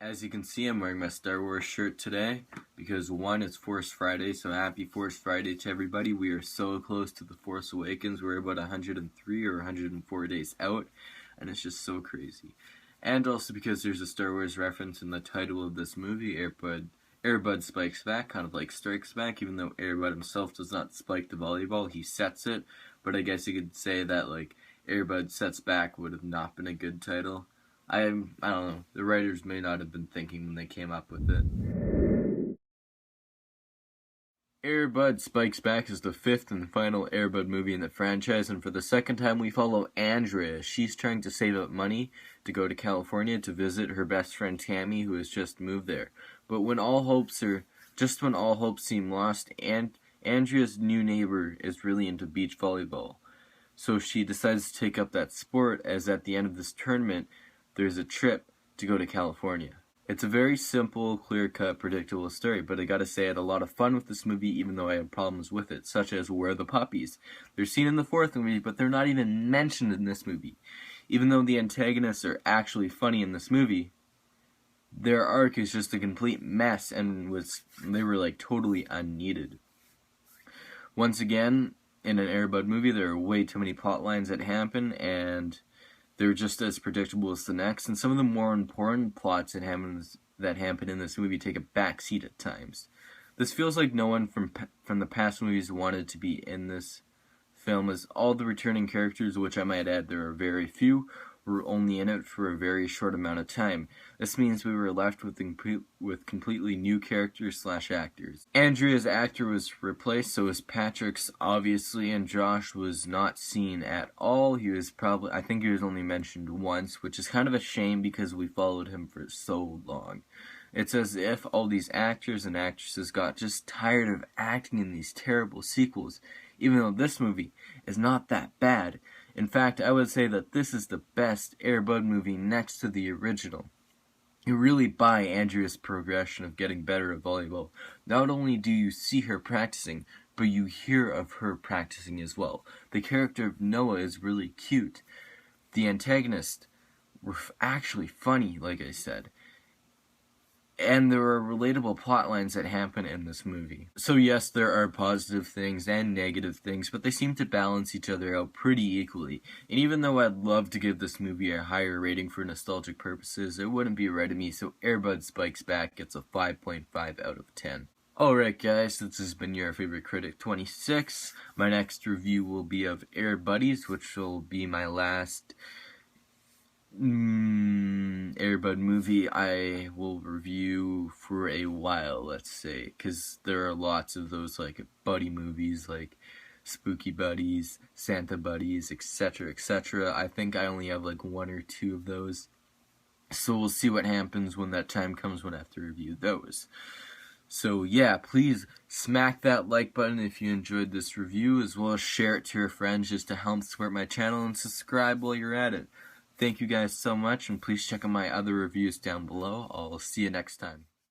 As you can see, I'm wearing my Star Wars shirt today because one, it's Force Friday, so happy Force Friday to everybody. We are so close to The Force Awakens. We're about 103 or 104 days out, and it's just so crazy. And also because there's a Star Wars reference in the title of this movie, Airbud Spikes Back, kind of like Strikes Back, even though Airbud himself does not spike the volleyball, he sets it. But I guess you could say that, like, Airbud Sets Back would have not been a good title. I don't know, the writers may not have been thinking when they came up with it. Airbud Spikes Back is the fifth and final Airbud movie in the franchise, and for the second time we follow Andrea. She's trying to save up money to go to California to visit her best friend Tammy, who has just moved there. But when all hopes seem lost, Andrea's new neighbor is really into beach volleyball. So she decides to take up that sport, as at the end of this tournament, there's a trip to go to California. It's a very simple, clear-cut, predictable story, but I gotta say I had a lot of fun with this movie even though I had problems with it, such as where are the puppies? They're seen in the fourth movie, but they're not even mentioned in this movie. Even though the antagonists are actually funny in this movie, their arc is just a complete mess and they were like totally unneeded. Once again, in an Airbud movie, there are way too many plot lines that happen, and they're just as predictable as the next, and some of the more important plots that happen in this movie take a backseat at times. This feels like no one from the past movies wanted to be in this film, as all the returning characters, which I might add there are very few, were only in it for a very short amount of time. This means we were left with completely new characters / actors. Andrea's actor was replaced, so was Patrick's, obviously, and Josh was not seen at all. I think he was only mentioned once, which is kind of a shame because we followed him for so long. It's as if all these actors and actresses got just tired of acting in these terrible sequels, even though this movie is not that bad. In fact, I would say that this is the best Airbud movie next to the original. You really buy Andrea's progression of getting better at volleyball. Not only do you see her practicing, but you hear of her practicing as well. The character of Noah is really cute. The antagonists were actually funny, like I said. And there are relatable plot lines that happen in this movie. So yes, there are positive things and negative things, but they seem to balance each other out pretty equally. And even though I'd love to give this movie a higher rating for nostalgic purposes, it wouldn't be right of me, so Airbud Spikes Back gets a 5.5 out of 10. Alright guys, this has been your favorite critic 26. My next review will be of Air Buddies, which will be my last Airbud movie I will review for a while, let's say, because there are lots of those like buddy movies like Spooky Buddies, Santa Buddies, etc., etc. I think I only have like one or two of those, so we'll see what happens when that time comes when I have to review those. So yeah, please smack that like button if you enjoyed this review, as well as share it to your friends just to help support my channel, and subscribe while you're at it. Thank you guys so much, and please check out my other reviews down below. I'll see you next time.